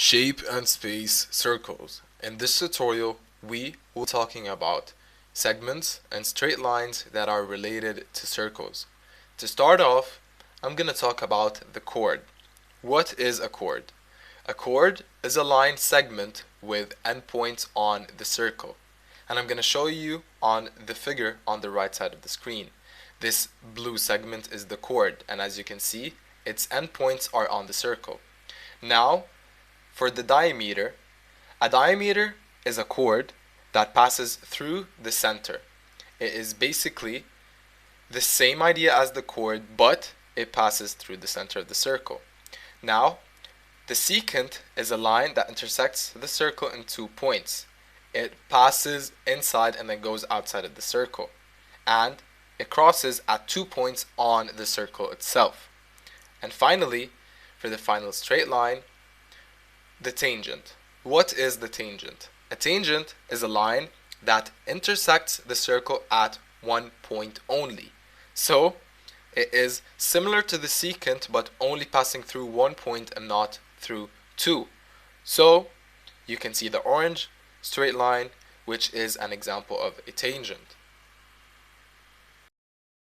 Shape and space circles. In this tutorial, we will be talking about segments and straight lines that are related to circles. To start off, I'm going to talk about the chord. What is a chord? A chord is a line segment with endpoints on the circle. And I'm going to show you on the figure on the right side of the screen. This blue segment is the chord, and as you can see, its endpoints are on the circle. Now, for the diameter, a diameter is a chord that passes through the center. It is basically the same idea as the chord, but it passes through the center of the circle. Now, the secant is a line that intersects the circle in 2 points. It passes inside and then goes outside of the circle. And it crosses at 2 points on the circle itself. And finally, for the final straight line, the tangent. What is the tangent? A tangent is a line that intersects the circle at 1 point only. So, it is similar to the secant but only passing through 1 point and not through 2. So, you can see the orange straight line, which is an example of a tangent.